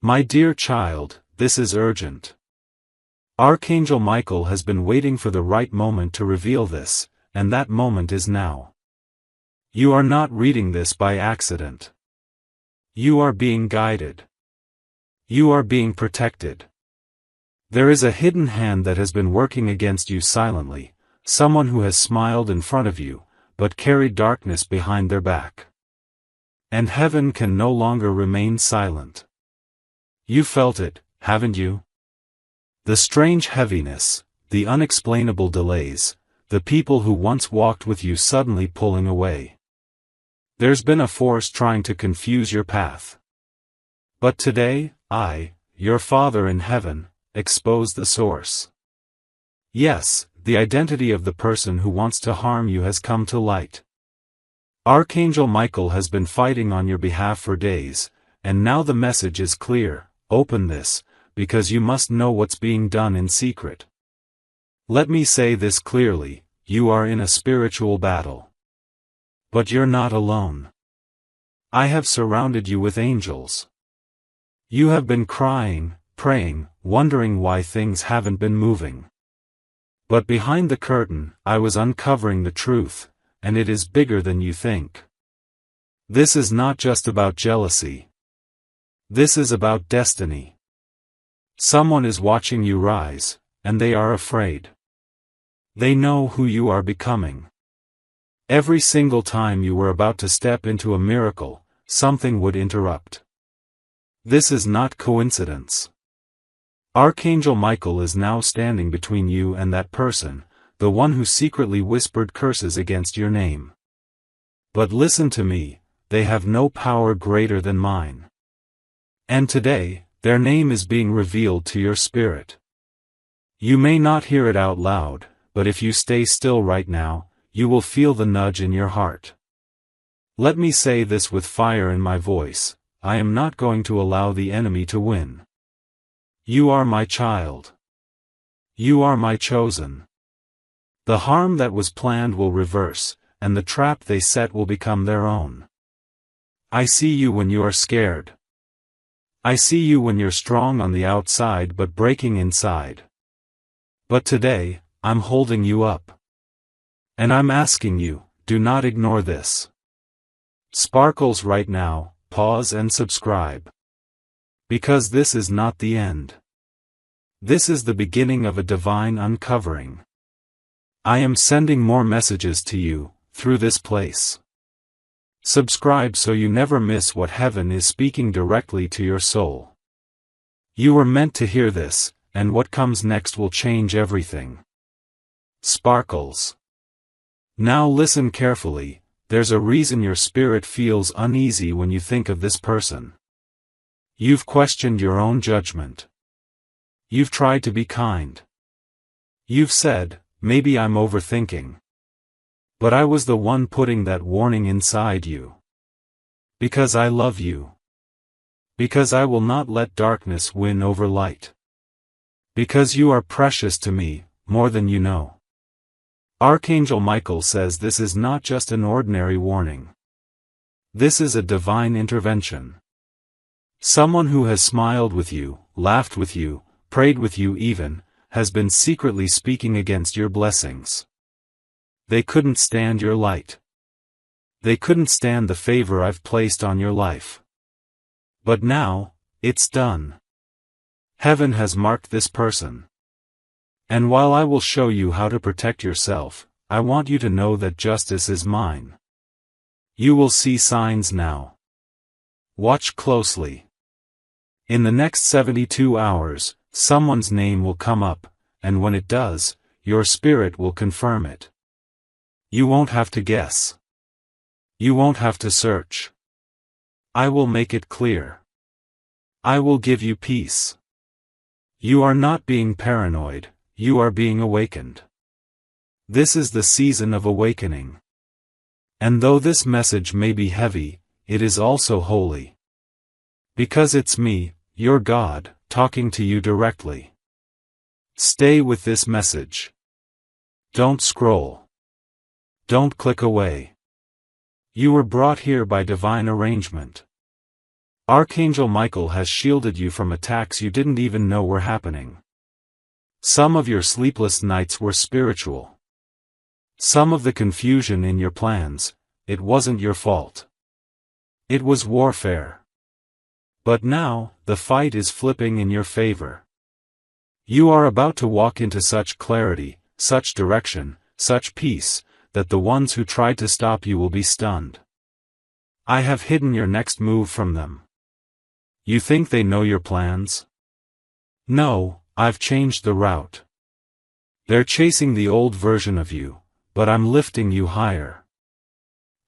My dear child, this is urgent. Archangel Michael has been waiting for the right moment to reveal this, and that moment is now. You are not reading this by accident. You are being guided. You are being protected. There is a hidden hand that has been working against you silently, someone who has smiled in front of you, but carried darkness behind their back. And heaven can no longer remain silent. You felt it, haven't you? The strange heaviness, the unexplainable delays, the people who once walked with you suddenly pulling away. There's been a force trying to confuse your path. But today, I, your Father in heaven, expose the source. Yes, the identity of the person who wants to harm you has come to light. Archangel Michael has been fighting on your behalf for days, and now the message is clear: open this, because you must know what's being done in secret. Let me say this clearly: you are in a spiritual battle. But you're not alone. I have surrounded you with angels. You have been crying, praying, wondering why things haven't been moving. But behind the curtain, I was uncovering the truth, and it is bigger than you think. This is not just about jealousy. This is about destiny. Someone is watching you rise, and they are afraid. They know who you are becoming. Every single time you were about to step into a miracle, something would interrupt. This is not coincidence. Archangel Michael is now standing between you and that person, the one who secretly whispered curses against your name. But listen to me, they have no power greater than mine. And today, their name is being revealed to your spirit. You may not hear it out loud, but if you stay still right now, you will feel the nudge in your heart. Let me say this with fire in my voice: I am not going to allow the enemy to win. You are my child. You are my chosen. The harm that was planned will reverse, and the trap they set will become their own. I see you when you are scared. I see you when you're strong on the outside but breaking inside. But today, I'm holding you up. And I'm asking you, do not ignore this. Sparkles right now, pause and subscribe. Because this is not the end. This is the beginning of a divine uncovering. I am sending more messages to you, through this place. Subscribe so you never miss what heaven is speaking directly to your soul. You were meant to hear this, and what comes next will change everything. Sparkles. Now listen carefully, there's a reason your spirit feels uneasy when you think of this person. You've questioned your own judgment. You've tried to be kind. You've said, maybe I'm overthinking. But I was the one putting that warning inside you. Because I love you. Because I will not let darkness win over light. Because you are precious to me, more than you know. Archangel Michael says this is not just an ordinary warning. This is a divine intervention. Someone who has smiled with you, laughed with you, prayed with you even, has been secretly speaking against your blessings. They couldn't stand your light. They couldn't stand the favor I've placed on your life. But now, it's done. Heaven has marked this person. And while I will show you how to protect yourself, I want you to know that justice is mine. You will see signs now. Watch closely. In the next 72 hours, someone's name will come up, and when it does, your spirit will confirm it. You won't have to guess. You won't have to search. I will make it clear. I will give you peace. You are not being paranoid. You are being awakened. This is the season of awakening. And though this message may be heavy, it is also holy. Because it's me, your God, talking to you directly. Stay with this message. Don't scroll. Don't click away. You were brought here by divine arrangement. Archangel Michael has shielded you from attacks you didn't even know were happening. Some of your sleepless nights were spiritual. Some of the confusion in your plans, it wasn't your fault. It was warfare. But now, the fight is flipping in your favor. You are about to walk into such clarity, such direction, such peace, that the ones who tried to stop you will be stunned. I have hidden your next move from them. You think they know your plans? No, I've changed the route. They're chasing the old version of you, but I'm lifting you higher.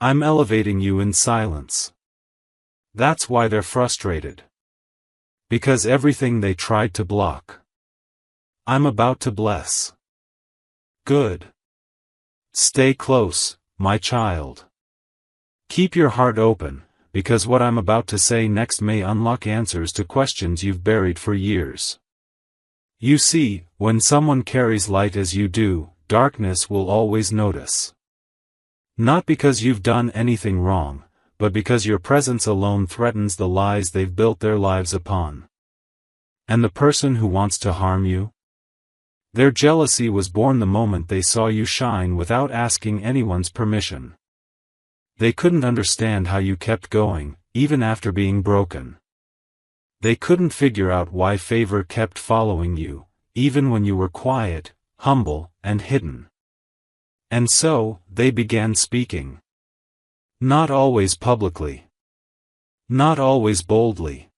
I'm elevating you in silence. That's why they're frustrated. Because everything they tried to block, I'm about to bless. Good. Stay close, my child. Keep your heart open, because what I'm about to say next may unlock answers to questions you've buried for years. You see, when someone carries light as you do, darkness will always notice. Not because you've done anything wrong, but because your presence alone threatens the lies they've built their lives upon. And the person who wants to harm you? Their jealousy was born the moment they saw you shine without asking anyone's permission. They couldn't understand how you kept going, even after being broken. They couldn't figure out why favor kept following you, even when you were quiet, humble, and hidden. And so, they began speaking. Not always publicly. Not always boldly.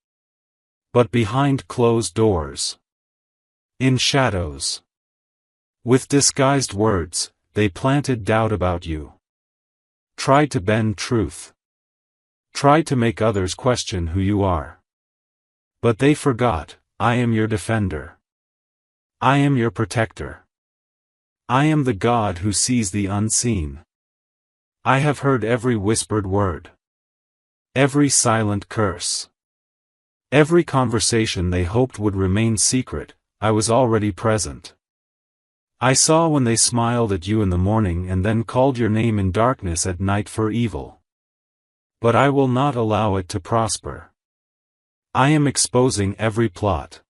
But behind closed doors. In shadows. With disguised words, they planted doubt about you. Tried to bend truth. Tried to make others question who you are. But they forgot, I am your defender. I am your protector. I am the God who sees the unseen. I have heard every whispered word. Every silent curse. Every conversation they hoped would remain secret, I was already present. I saw when they smiled at you in the morning and then called your name in darkness at night for evil. But I will not allow it to prosper. I am exposing every plot.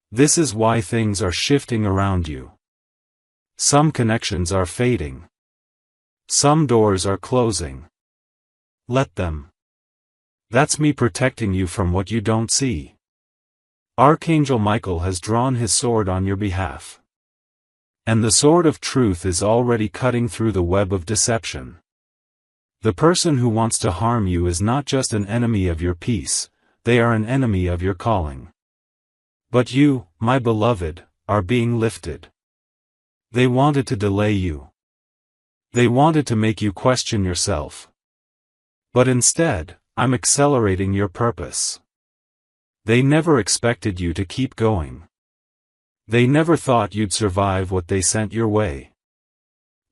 This is why things are shifting around you. Some connections are fading. Some doors are closing. Let them. That's me protecting you from what you don't see. Archangel Michael has drawn his sword on your behalf. And the sword of truth is already cutting through the web of deception. The person who wants to harm you is not just an enemy of your peace, they are an enemy of your calling. But you, my beloved, are being lifted. They wanted to delay you. They wanted to make you question yourself. But instead, I'm accelerating your purpose. They never expected you to keep going. They never thought you'd survive what they sent your way.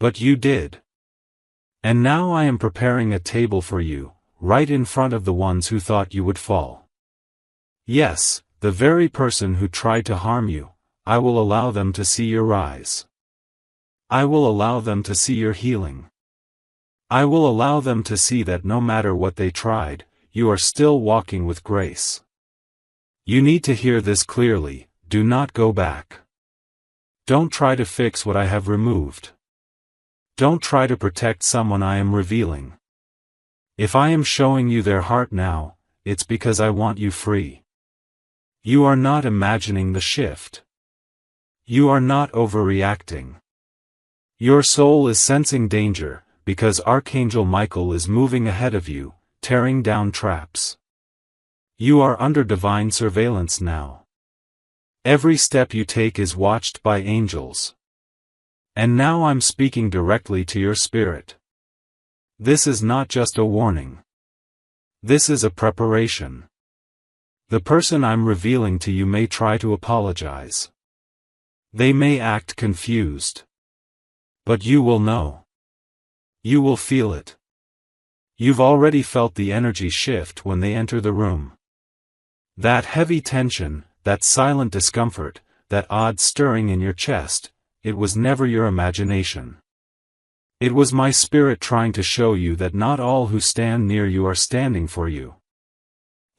But you did. And now I am preparing a table for you, right in front of the ones who thought you would fall. Yes, the very person who tried to harm you, I will allow them to see your rise. I will allow them to see your healing. I will allow them to see that no matter what they tried, you are still walking with grace. You need to hear this clearly, do not go back. Don't try to fix what I have removed. Don't try to protect someone I am revealing. If I am showing you their heart now, it's because I want you free. You are not imagining the shift. You are not overreacting. Your soul is sensing danger, because Archangel Michael is moving ahead of you, tearing down traps. You are under divine surveillance now. Every step you take is watched by angels. And now I'm speaking directly to your spirit. This is not just a warning. This is a preparation. The person I'm revealing to you may try to apologize. They may act confused. But you will know. You will feel it. You've already felt the energy shift when they enter the room. That heavy tension, that silent discomfort, that odd stirring in your chest, it was never your imagination. It was my spirit trying to show you that not all who stand near you are standing for you.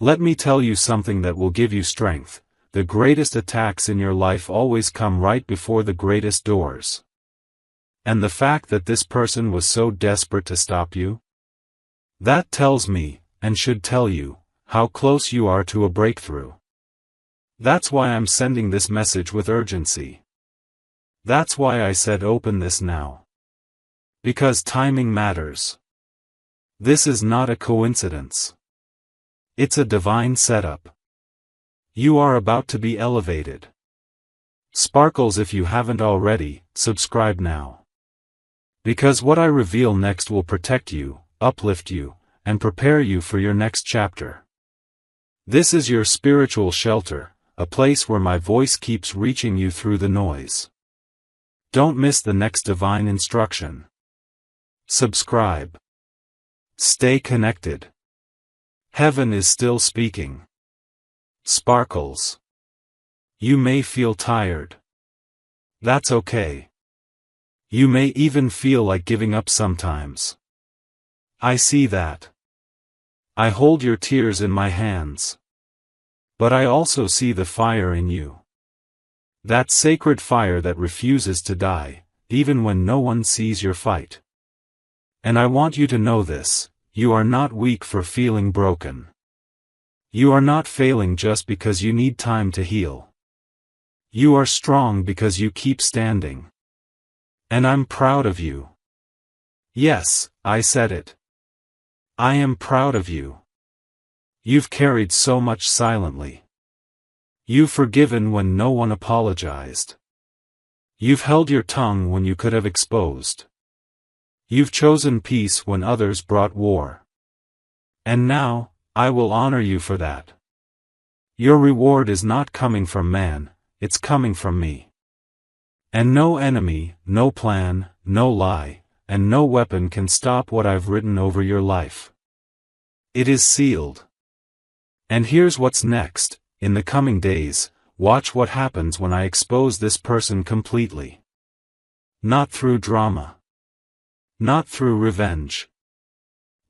Let me tell you something that will give you strength. The greatest attacks in your life always come right before the greatest doors. And the fact that this person was so desperate to stop you? That tells me, and should tell you, how close you are to a breakthrough. That's why I'm sending this message with urgency. That's why I said open this now. Because timing matters. This is not a coincidence. It's a divine setup. You are about to be elevated. Sparkles, if you haven't already, subscribe now. Because what I reveal next will protect you, uplift you, and prepare you for your next chapter. This is your spiritual shelter, a place where my voice keeps reaching you through the noise. Don't miss the next divine instruction. Subscribe. Stay connected. Heaven is still speaking. Sparkles. You may feel tired. That's okay. You may even feel like giving up sometimes. I see that. I hold your tears in my hands. But I also see the fire in you. That sacred fire that refuses to die, even when no one sees your fight. And I want you to know this, you are not weak for feeling broken. You are not failing just because you need time to heal. You are strong because you keep standing. And I'm proud of you. Yes, I said it. I am proud of you. You've carried so much silently. You've forgiven when no one apologized. You've held your tongue when you could have exposed. You've chosen peace when others brought war. And now, I will honor you for that. Your reward is not coming from man, it's coming from me. And no enemy, no plan, no lie, and no weapon can stop what I've written over your life. It is sealed. And here's what's next, in the coming days, watch what happens when I expose this person completely. Not through drama. Not through revenge.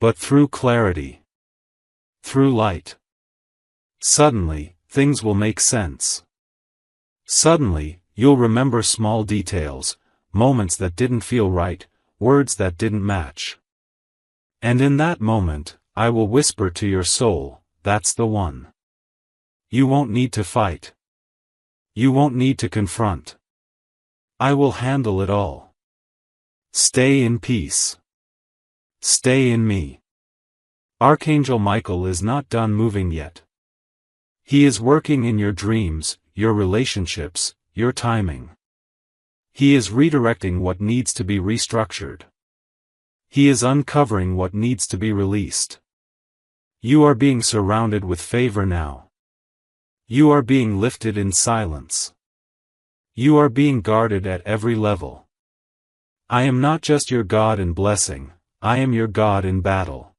But through clarity. Through light. Suddenly, things will make sense. Suddenly, you'll remember small details, moments that didn't feel right, words that didn't match. And in that moment, I will whisper to your soul, that's the one. You won't need to fight. You won't need to confront. I will handle it all. Stay in peace. Stay in me. Archangel Michael is not done moving yet. He is working in your dreams, your relationships, your timing. He is redirecting what needs to be restructured. He is uncovering what needs to be released. You are being surrounded with favor now. You are being lifted in silence. You are being guarded at every level. I am not just your God in blessing, I am your God in battle.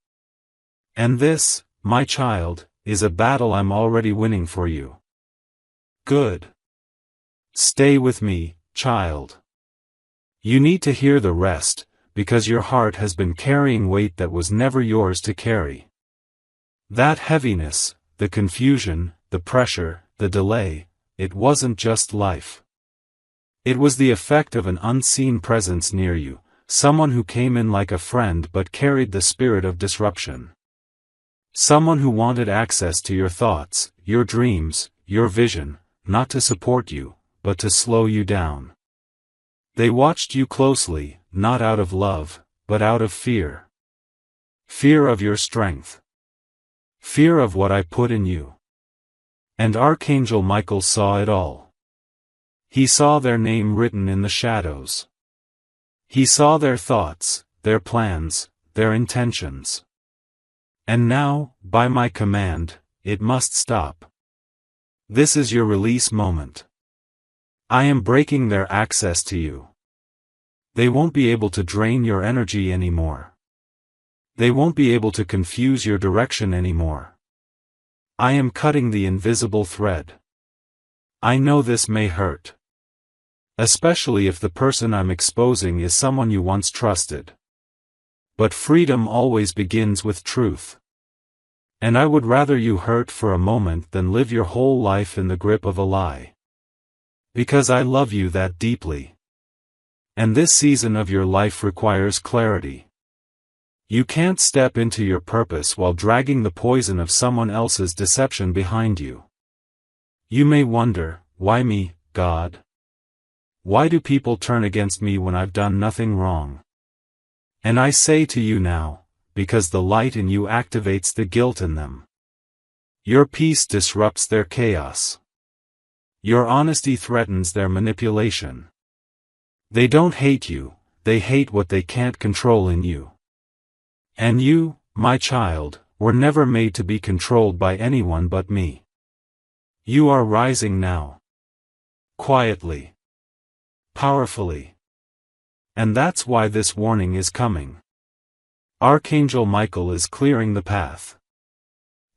And this, my child, is a battle I'm already winning for you. Good. Stay with me, child. You need to hear the rest, because your heart has been carrying weight that was never yours to carry. That heaviness, the confusion, the pressure, the delay, it wasn't just life. It was the effect of an unseen presence near you, someone who came in like a friend but carried the spirit of disruption. Someone who wanted access to your thoughts, your dreams, your vision, not to support you, but to slow you down. They watched you closely, not out of love, but out of fear. Fear of your strength. Fear of what I put in you. And Archangel Michael saw it all. He saw their name written in the shadows. He saw their thoughts, their plans, their intentions. And now, by my command, it must stop. This is your release moment. I am breaking their access to you. They won't be able to drain your energy anymore. They won't be able to confuse your direction anymore. I am cutting the invisible thread. I know this may hurt. Especially if the person I'm exposing is someone you once trusted. But freedom always begins with truth. And I would rather you hurt for a moment than live your whole life in the grip of a lie. Because I love you that deeply. And this season of your life requires clarity. You can't step into your purpose while dragging the poison of someone else's deception behind you. You may wonder, why me, God? Why do people turn against me when I've done nothing wrong? And I say to you now, because the light in you activates the guilt in them. Your peace disrupts their chaos. Your honesty threatens their manipulation. They don't hate you, they hate what they can't control in you. And you, my child, were never made to be controlled by anyone but me. You are rising now. Quietly. Powerfully. And that's why this warning is coming. Archangel Michael is clearing the path.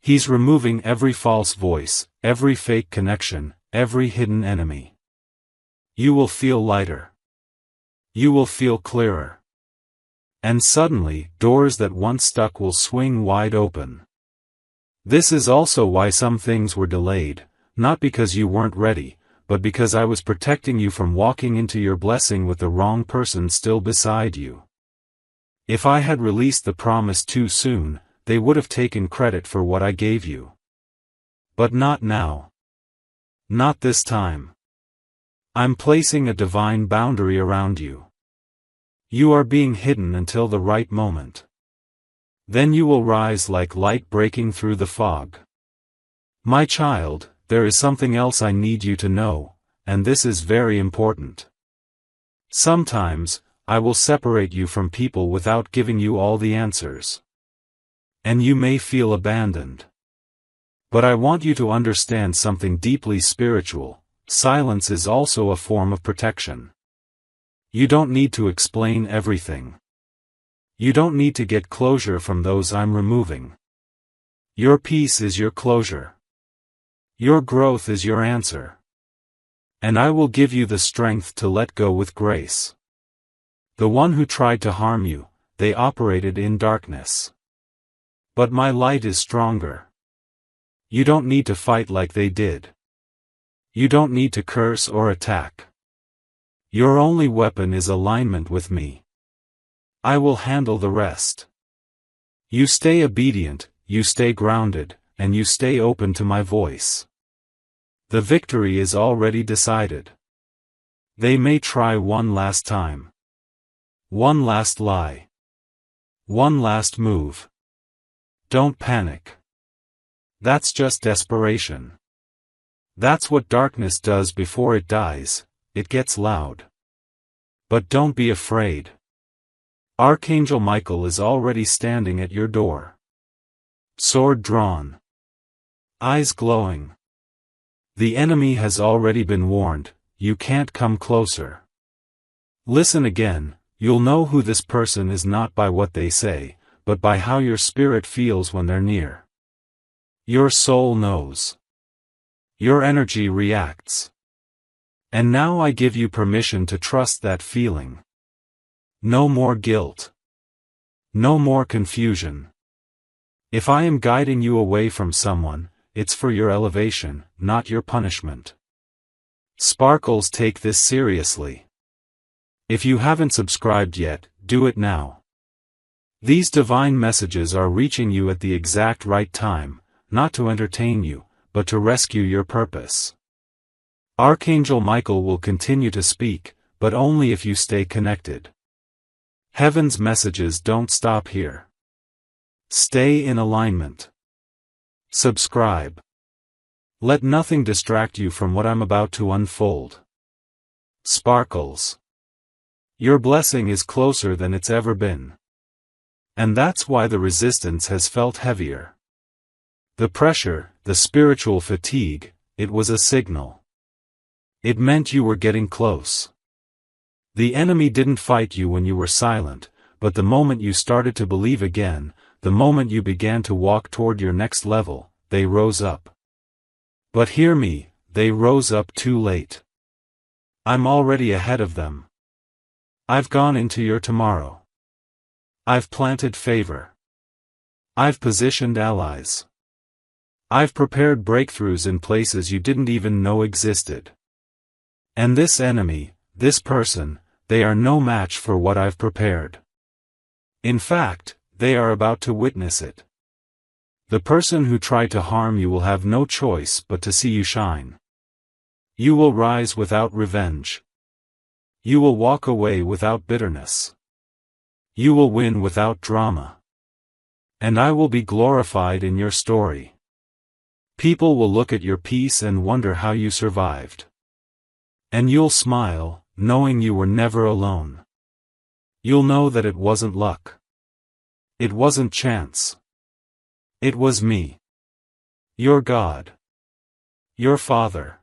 He's removing every false voice, every fake connection, every hidden enemy. You will feel lighter. You will feel clearer. And suddenly, doors that once stuck will swing wide open. This is also why some things were delayed, not because you weren't ready, but because I was protecting you from walking into your blessing with the wrong person still beside you. If I had released the promise too soon, they would have taken credit for what I gave you. But not now. Not this time. I'm placing a divine boundary around you. You are being hidden until the right moment. Then you will rise like light breaking through the fog. My child, there is something else I need you to know, and this is very important. Sometimes, I will separate you from people without giving you all the answers. And you may feel abandoned. But I want you to understand something deeply spiritual. Silence is also a form of protection. You don't need to explain everything. You don't need to get closure from those I'm removing. Your peace is your closure. Your growth is your answer. And I will give you the strength to let go with grace. The one who tried to harm you, they operated in darkness. But my light is stronger. You don't need to fight like they did. You don't need to curse or attack. Your only weapon is alignment with me. I will handle the rest. You stay obedient, you stay grounded, and you stay open to my voice. The victory is already decided. They may try one last time. One last lie. One last move. Don't panic. That's just desperation. That's what darkness does before it dies, it gets loud. But don't be afraid. Archangel Michael is already standing at your door. Sword drawn. Eyes glowing. The enemy has already been warned, you can't come closer. Listen again, you'll know who this person is not by what they say, but by how your spirit feels when they're near. Your soul knows. Your energy reacts. And now I give you permission to trust that feeling. No more guilt. No more confusion. If I am guiding you away from someone, it's for your elevation, not your punishment. Sparkles take this seriously. If you haven't subscribed yet, do it now. These divine messages are reaching you at the exact right time, not to entertain you, but to rescue your purpose. Archangel Michael will continue to speak, but only if you stay connected. Heaven's messages don't stop here. Stay in alignment. Subscribe. Let nothing distract you from what I'm about to unfold. Sparkles. Your blessing is closer than it's ever been. And that's why the resistance has felt heavier. The pressure, the spiritual fatigue, it was a signal. It meant you were getting close. The enemy didn't fight you when you were silent, but the moment you started to believe again, the moment you began to walk toward your next level, they rose up. But hear me, they rose up too late. I'm already ahead of them. I've gone into your tomorrow. I've planted favor. I've positioned allies. I've prepared breakthroughs in places you didn't even know existed. And this enemy, this person, they are no match for what I've prepared. In fact, they are about to witness it. The person who tried to harm you will have no choice but to see you shine. You will rise without revenge. You will walk away without bitterness. You will win without drama. And I will be glorified in your story. People will look at your peace and wonder how you survived. And you'll smile, knowing you were never alone. You'll know that it wasn't luck. It wasn't chance. It was me. Your God. Your Father.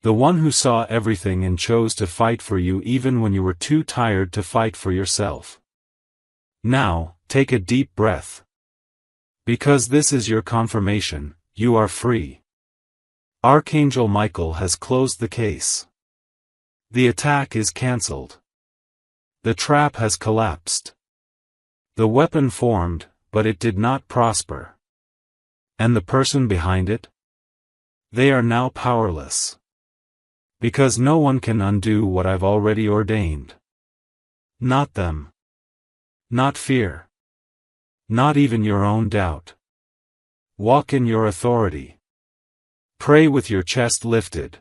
The one who saw everything and chose to fight for you even when you were too tired to fight for yourself. Now, take a deep breath. Because this is your confirmation, you are free. Archangel Michael has closed the case. The attack is cancelled. The trap has collapsed. The weapon formed, but it did not prosper. And the person behind it? They are now powerless. Because no one can undo what I've already ordained. Not them. Not fear. Not even your own doubt. Walk in your authority. Pray with your chest lifted.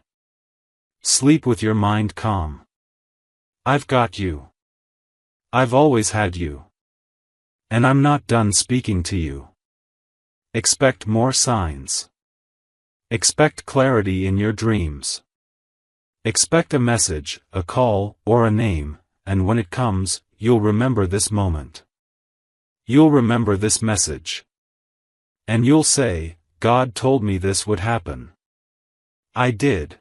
Sleep with your mind calm. I've got you. I've always had you. And I'm not done speaking to you. Expect more signs. Expect clarity in your dreams. Expect a message, a call, or a name, and when it comes, you'll remember this moment. You'll remember this message. And you'll say, God told me this would happen. I did.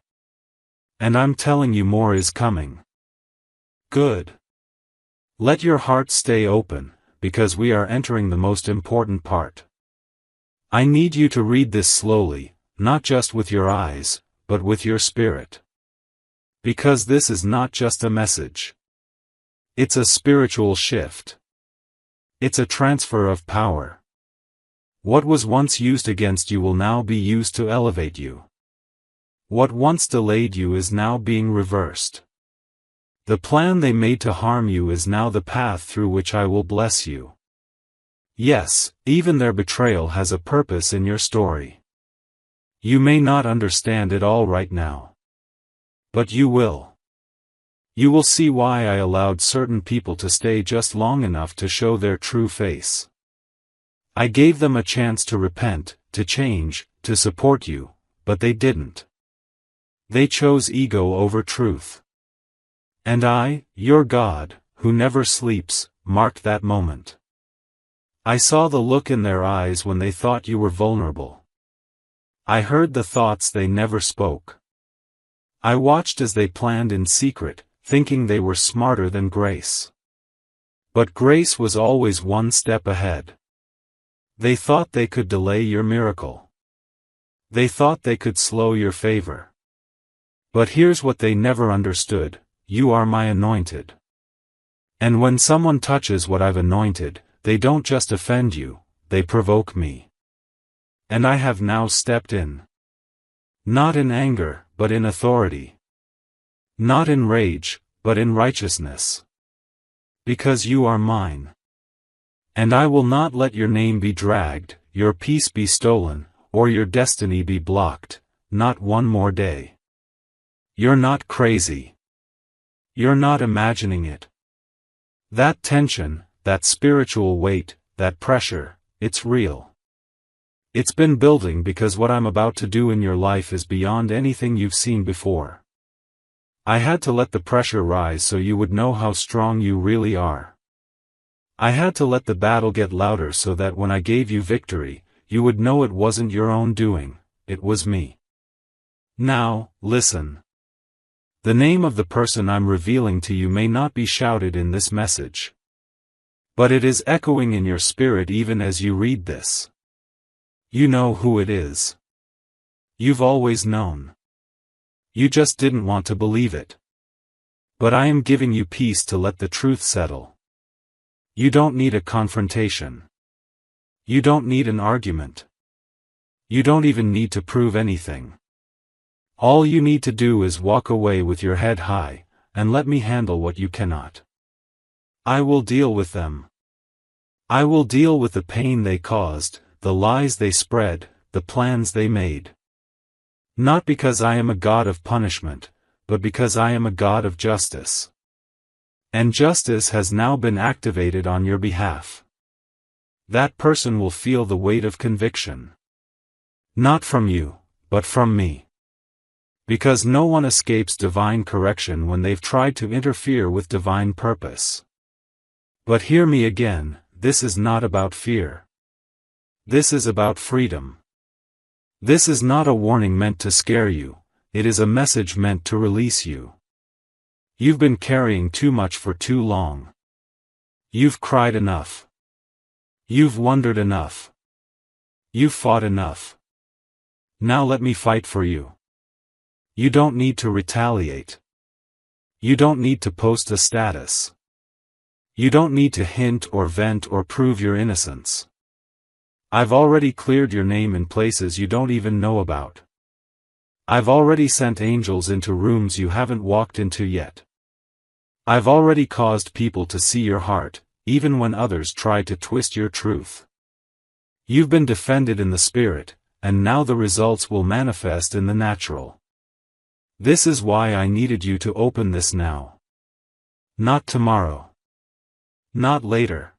And I'm telling you more is coming. Good. Let your heart stay open, because we are entering the most important part. I need you to read this slowly, not just with your eyes, but with your spirit. Because this is not just a message. It's a spiritual shift. It's a transfer of power. What was once used against you will now be used to elevate you. What once delayed you is now being reversed. The plan they made to harm you is now the path through which I will bless you. Yes, even their betrayal has a purpose in your story. You may not understand it all right now. But you will. You will see why I allowed certain people to stay just long enough to show their true face. I gave them a chance to repent, to change, to support you, but they didn't. They chose ego over truth. And I, your God, who never sleeps, marked that moment. I saw the look in their eyes when they thought you were vulnerable. I heard the thoughts they never spoke. I watched as they planned in secret, thinking they were smarter than grace. But grace was always one step ahead. They thought they could delay your miracle. They thought they could slow your favor. But here's what they never understood: you are my anointed. And when someone touches what I've anointed, they don't just offend you, they provoke me. And I have now stepped in. Not in anger, but in authority. Not in rage, but in righteousness. Because you are mine. And I will not let your name be dragged, your peace be stolen, or your destiny be blocked, not one more day. You're not crazy. You're not imagining it. That tension, that spiritual weight, that pressure, it's real. It's been building because what I'm about to do in your life is beyond anything you've seen before. I had to let the pressure rise so you would know how strong you really are. I had to let the battle get louder so that when I gave you victory, you would know it wasn't your own doing, it was me. Now, listen. The name of the person I'm revealing to you may not be shouted in this message. But it is echoing in your spirit even as you read this. You know who it is. You've always known. You just didn't want to believe it. But I am giving you peace to let the truth settle. You don't need a confrontation. You don't need an argument. You don't even need to prove anything. All you need to do is walk away with your head high, and let me handle what you cannot. I will deal with them. I will deal with the pain they caused, the lies they spread, the plans they made. Not because I am a God of punishment, but because I am a God of justice. And justice has now been activated on your behalf. That person will feel the weight of conviction. Not from you, but from me. Because no one escapes divine correction when they've tried to interfere with divine purpose. But hear me again, this is not about fear. This is about freedom. This is not a warning meant to scare you, it is a message meant to release you. You've been carrying too much for too long. You've cried enough. You've wondered enough. You've fought enough. Now let me fight for you. You don't need to retaliate. You don't need to post a status. You don't need to hint or vent or prove your innocence. I've already cleared your name in places you don't even know about. I've already sent angels into rooms you haven't walked into yet. I've already caused people to see your heart, even when others try to twist your truth. You've been defended in the spirit, and now the results will manifest in the natural. This is why I needed you to open this now. Not tomorrow. Not later.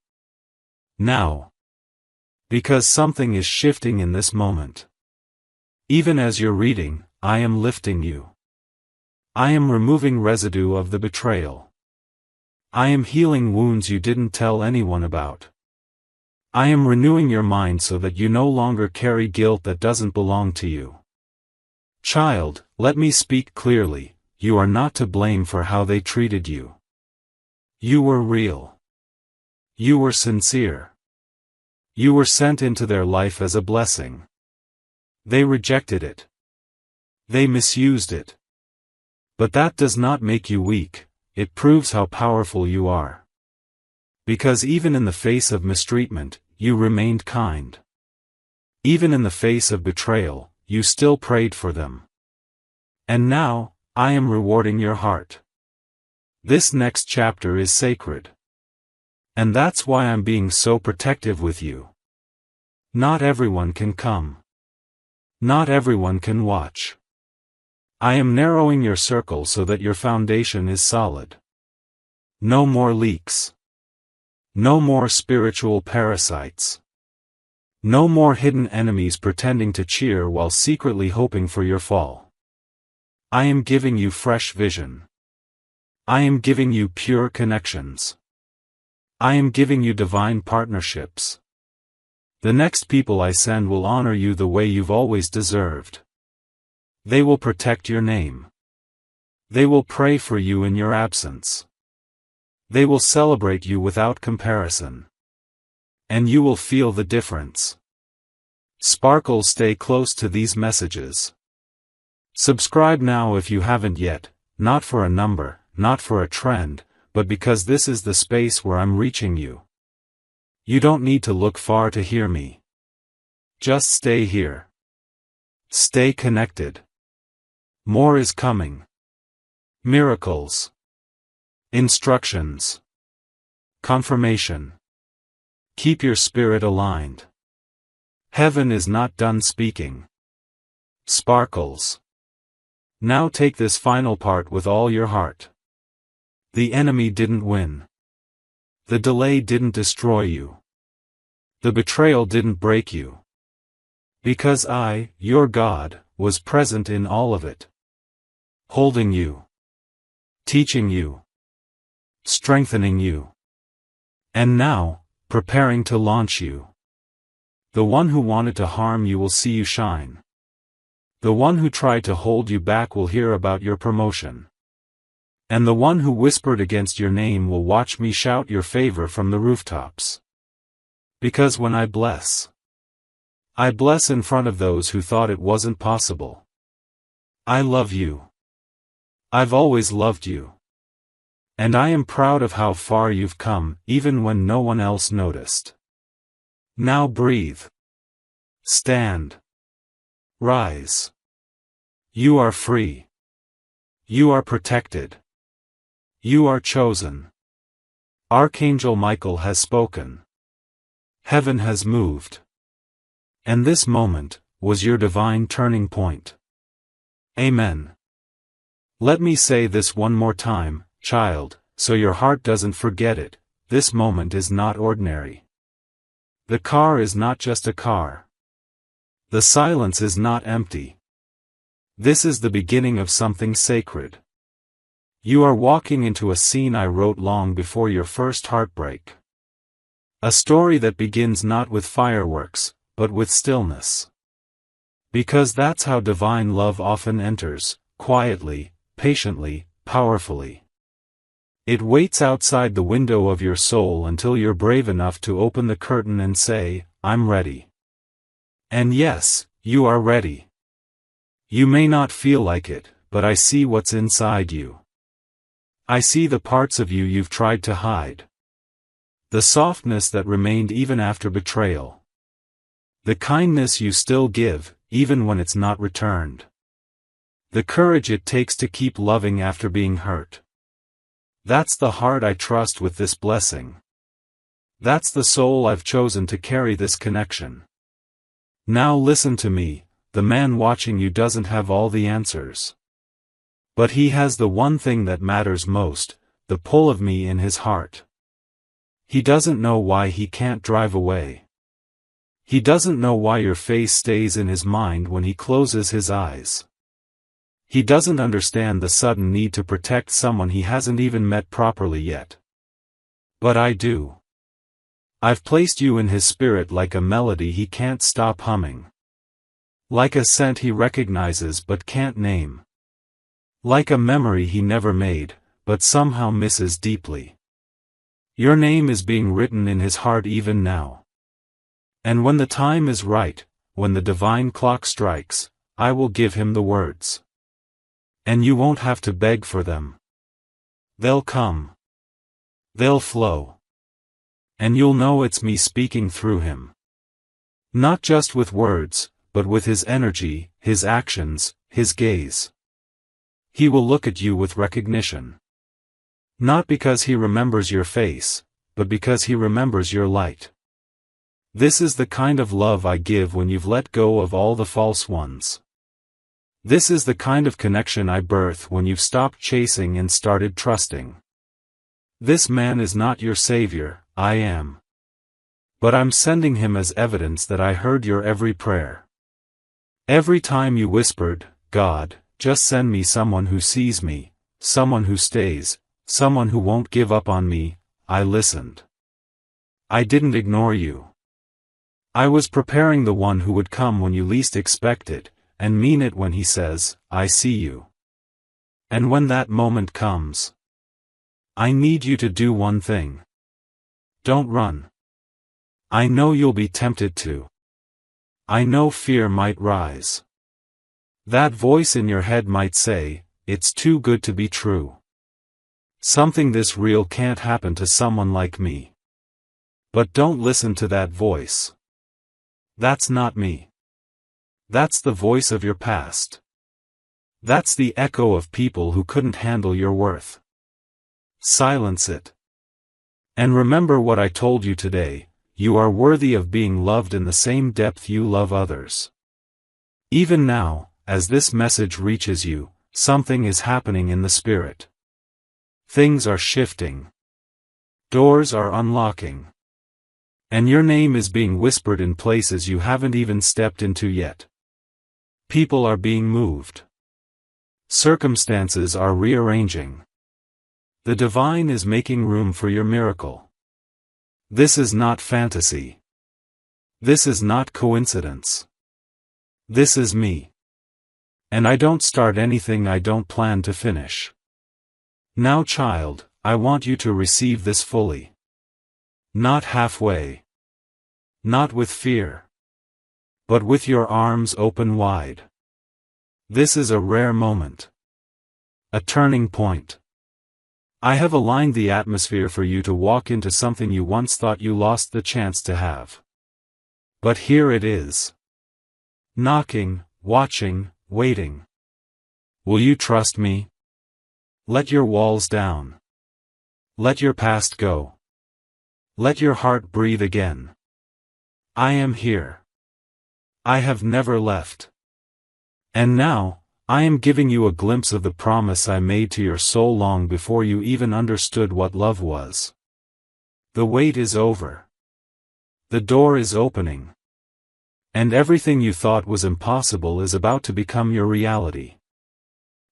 Now. Because something is shifting in this moment. Even as you're reading, I am lifting you. I am removing residue of the betrayal. I am healing wounds you didn't tell anyone about. I am renewing your mind so that you no longer carry guilt that doesn't belong to you. Child, let me speak clearly, you are not to blame for how they treated you. You were real. You were sincere. You were sent into their life as a blessing. They rejected it. They misused it. But that does not make you weak, it proves how powerful you are. Because even in the face of mistreatment, you remained kind. Even in the face of betrayal, you still prayed for them. And now, I am rewarding your heart. This next chapter is sacred. And that's why I'm being so protective with you. Not everyone can come. Not everyone can watch. I am narrowing your circle so that your foundation is solid. No more leaks. No more spiritual parasites. No more hidden enemies pretending to cheer while secretly hoping for your fall. I am giving you fresh vision. I am giving you pure connections. I am giving you divine partnerships. The next people I send will honor you the way you've always deserved. They will protect your name. They will pray for you in your absence. They will celebrate you without comparison. And you will feel the difference. Sparkle, stay close to these messages. Subscribe now if you haven't yet, not for a number, not for a trend, but because this is the space where I'm reaching you. You don't need to look far to hear me. Just stay here. Stay connected. More is coming. Miracles. Instructions. Confirmation. Keep your spirit aligned. Heaven is not done speaking. Sparkles. Now take this final part with all your heart. The enemy didn't win. The delay didn't destroy you. The betrayal didn't break you. Because I, your God, was present in all of it. Holding you. Teaching you. Strengthening you. And now, preparing to launch you. The one who wanted to harm you will see you shine. The one who tried to hold you back will hear about your promotion. And the one who whispered against your name will watch me shout your favor from the rooftops. Because when I bless in front of those who thought it wasn't possible. I love you. I've always loved you. And I am proud of how far you've come, even when no one else noticed. Now breathe. Stand. Rise. You are free. You are protected. You are chosen. Archangel Michael has spoken. Heaven has moved. And this moment was your divine turning point. Amen. Let me say this one more time, child, so your heart doesn't forget it. This moment is not ordinary. The car is not just a car. The silence is not empty. This is the beginning of something sacred. You are walking into a scene I wrote long before your first heartbreak. A story that begins not with fireworks, but with stillness. Because that's how divine love often enters, quietly, patiently, powerfully. It waits outside the window of your soul until you're brave enough to open the curtain and say, I'm ready. And yes, you are ready. You may not feel like it, but I see what's inside you. I see the parts of you you've tried to hide. The softness that remained even after betrayal. The kindness you still give, even when it's not returned. The courage it takes to keep loving after being hurt. That's the heart I trust with this blessing. That's the soul I've chosen to carry this connection. Now listen to me, the man watching you doesn't have all the answers. But he has the one thing that matters most, the pull of me in his heart. He doesn't know why he can't drive away. He doesn't know why your face stays in his mind when he closes his eyes. He doesn't understand the sudden need to protect someone he hasn't even met properly yet. But I do. I've placed you in his spirit like a melody he can't stop humming. Like a scent he recognizes but can't name. Like a memory he never made, but somehow misses deeply. Your name is being written in his heart even now. And when the time is right, when the divine clock strikes, I will give him the words. And you won't have to beg for them. They'll come. They'll flow. And you'll know it's me speaking through him. Not just with words, but with his energy, his actions, his gaze. He will look at you with recognition. Not because he remembers your face, but because he remembers your light. This is the kind of love I give when you've let go of all the false ones. This is the kind of connection I birth when you've stopped chasing and started trusting. This man is not your savior, I am. But I'm sending him as evidence that I heard your every prayer. Every time you whispered, God, just send me someone who sees me, someone who stays, someone who won't give up on me, I listened. I didn't ignore you. I was preparing the one who would come when you least expect it, and mean it when he says, I see you. And when that moment comes, I need you to do one thing. Don't run. I know you'll be tempted to. I know fear might rise. That voice in your head might say, it's too good to be true. Something this real can't happen to someone like me. But don't listen to that voice. That's not me. That's the voice of your past. That's the echo of people who couldn't handle your worth. Silence it. And remember what I told you today, you are worthy of being loved in the same depth you love others. Even now, as this message reaches you, something is happening in the spirit. Things are shifting. Doors are unlocking. And your name is being whispered in places you haven't even stepped into yet. People are being moved. Circumstances are rearranging. The divine is making room for your miracle. This is not fantasy. This is not coincidence. This is me. And I don't start anything I don't plan to finish. Now, child, I want you to receive this fully. Not halfway. Not with fear. But with your arms open wide. This is a rare moment. A turning point. I have aligned the atmosphere for you to walk into something you once thought you lost the chance to have. But here it is. Knocking, watching, waiting. Will you trust me? Let your walls down. Let your past go. Let your heart breathe again. I am here. I have never left. And now, I am giving you a glimpse of the promise I made to your soul long before you even understood what love was. The wait is over. The door is opening. And everything you thought was impossible is about to become your reality.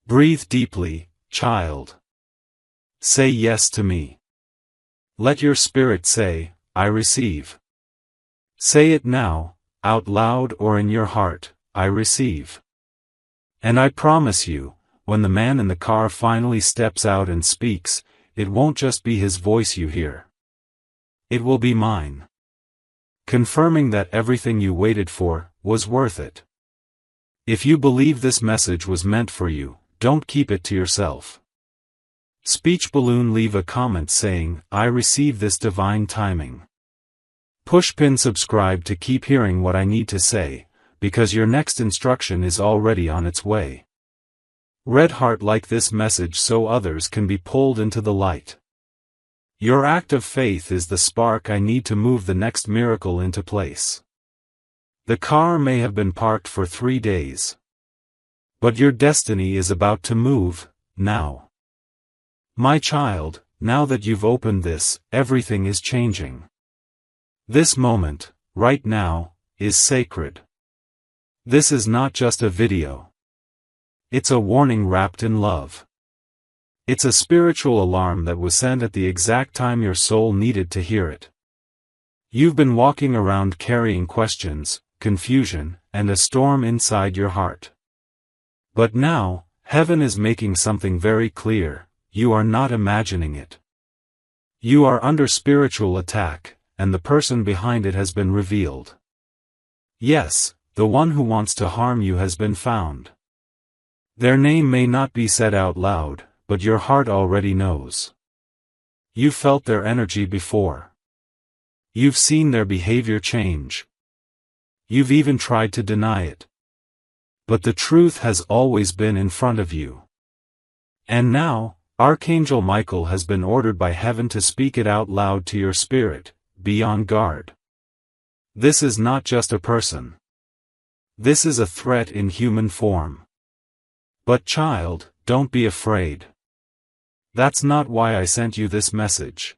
Breathe deeply, child. Say yes to me. Let your spirit say, I receive. Say it now, out loud or in your heart, I receive. And I promise you, when the man in the car finally steps out and speaks, it won't just be his voice you hear. It will be mine. Confirming that everything you waited for was worth it. If you believe this message was meant for you, don't keep it to yourself. Speech balloon, leave a comment saying, I receive this divine timing. Push pin subscribe to keep hearing what I need to say, because your next instruction is already on its way. Red heart, like this message so others can be pulled into the light. Your act of faith is the spark I need to move the next miracle into place. The car may have been parked for 3 days. But your destiny is about to move, now. My child, now that you've opened this, everything is changing. This moment, right now, is sacred. This is not just a video. It's a warning wrapped in love. It's a spiritual alarm that was sent at the exact time your soul needed to hear it. You've been walking around carrying questions, confusion, and a storm inside your heart. But now, heaven is making something very clear, you are not imagining it. You are under spiritual attack, and the person behind it has been revealed. Yes, the one who wants to harm you has been found. Their name may not be said out loud, but your heart already knows. You've felt their energy before. You've seen their behavior change. You've even tried to deny it. But the truth has always been in front of you. And now, Archangel Michael has been ordered by heaven to speak it out loud to your spirit, be on guard. This is not just a person. This is a threat in human form. But child, don't be afraid. That's not why I sent you this message.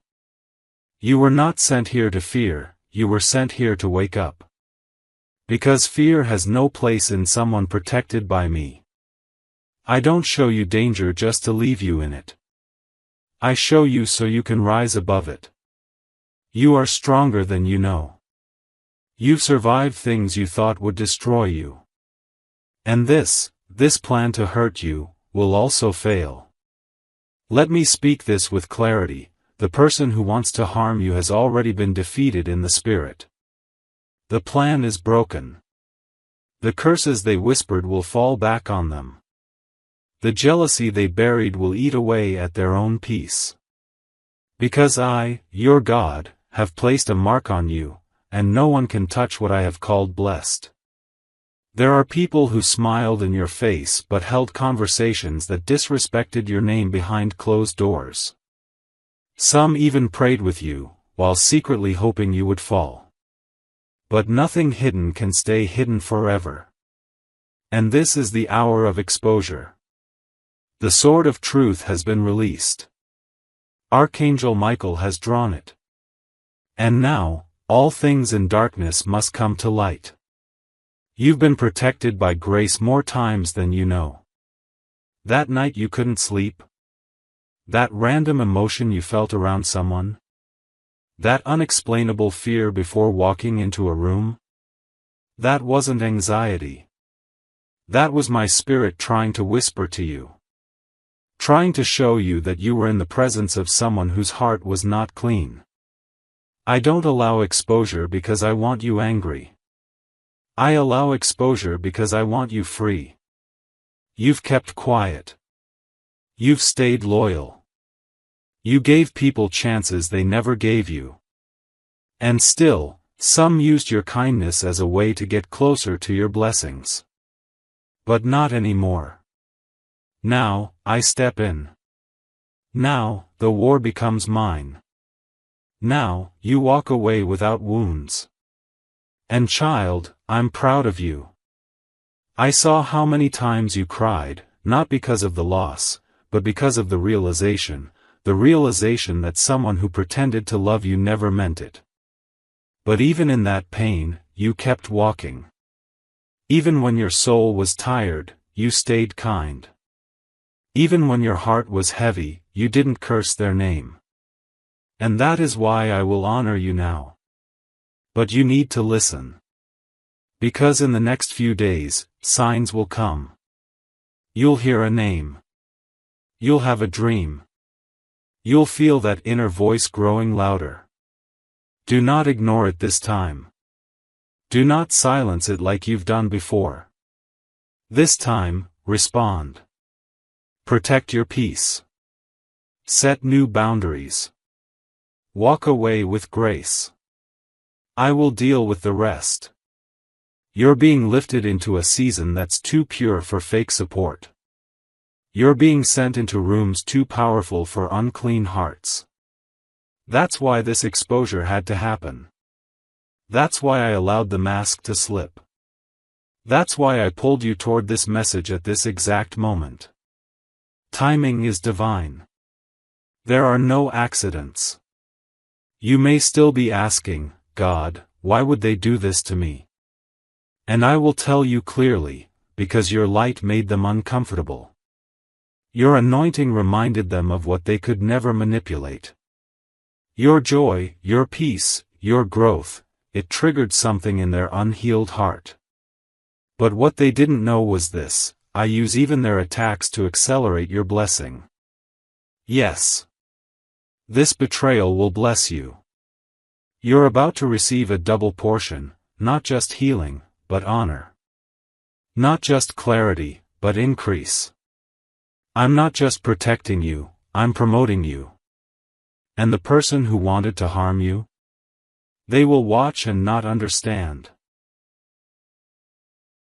You were not sent here to fear, you were sent here to wake up. Because fear has no place in someone protected by me. I don't show you danger just to leave you in it. I show you so you can rise above it. You are stronger than you know. You've survived things you thought would destroy you. And this plan to hurt you, will also fail. Let me speak this with clarity, the person who wants to harm you has already been defeated in the spirit. The plan is broken. The curses they whispered will fall back on them. The jealousy they buried will eat away at their own peace. Because I, your God, have placed a mark on you, and no one can touch what I have called blessed. There are people who smiled in your face but held conversations that disrespected your name behind closed doors. Some even prayed with you, while secretly hoping you would fall. But nothing hidden can stay hidden forever. And this is the hour of exposure. The sword of truth has been released. Archangel Michael has drawn it. And now, all things in darkness must come to light. You've been protected by grace more times than you know. That night you couldn't sleep? That random emotion you felt around someone? That unexplainable fear before walking into a room? That wasn't anxiety. That was my spirit trying to whisper to you. Trying to show you that you were in the presence of someone whose heart was not clean. I don't allow exposure because I want you angry. I allow exposure because I want you free. You've kept quiet. You've stayed loyal. You gave people chances they never gave you. And still, some used your kindness as a way to get closer to your blessings. But not anymore. Now, I step in. Now, the war becomes mine. Now, you walk away without wounds. And child, I'm proud of you. I saw how many times you cried, not because of the loss, but because of the realization that someone who pretended to love you never meant it. But even in that pain, you kept walking. Even when your soul was tired, you stayed kind. Even when your heart was heavy, you didn't curse their name. And that is why I will honor you now. But you need to listen. Because in the next few days, signs will come. You'll hear a name. You'll have a dream. You'll feel that inner voice growing louder. Do not ignore it this time. Do not silence it like you've done before. This time, respond. Protect your peace. Set new boundaries. Walk away with grace. I will deal with the rest. You're being lifted into a season that's too pure for fake support. You're being sent into rooms too powerful for unclean hearts. That's why this exposure had to happen. That's why I allowed the mask to slip. That's why I pulled you toward this message at this exact moment. Timing is divine. There are no accidents. You may still be asking, God, why would they do this to me? And I will tell you clearly, because your light made them uncomfortable. Your anointing reminded them of what they could never manipulate. Your joy, your peace, your growth, it triggered something in their unhealed heart. But what they didn't know was this: I use even their attacks to accelerate your blessing. Yes. This betrayal will bless you. You're about to receive a double portion, not just healing, but honor. Not just clarity, but increase. I'm not just protecting you, I'm promoting you. And the person who wanted to harm you? They will watch and not understand.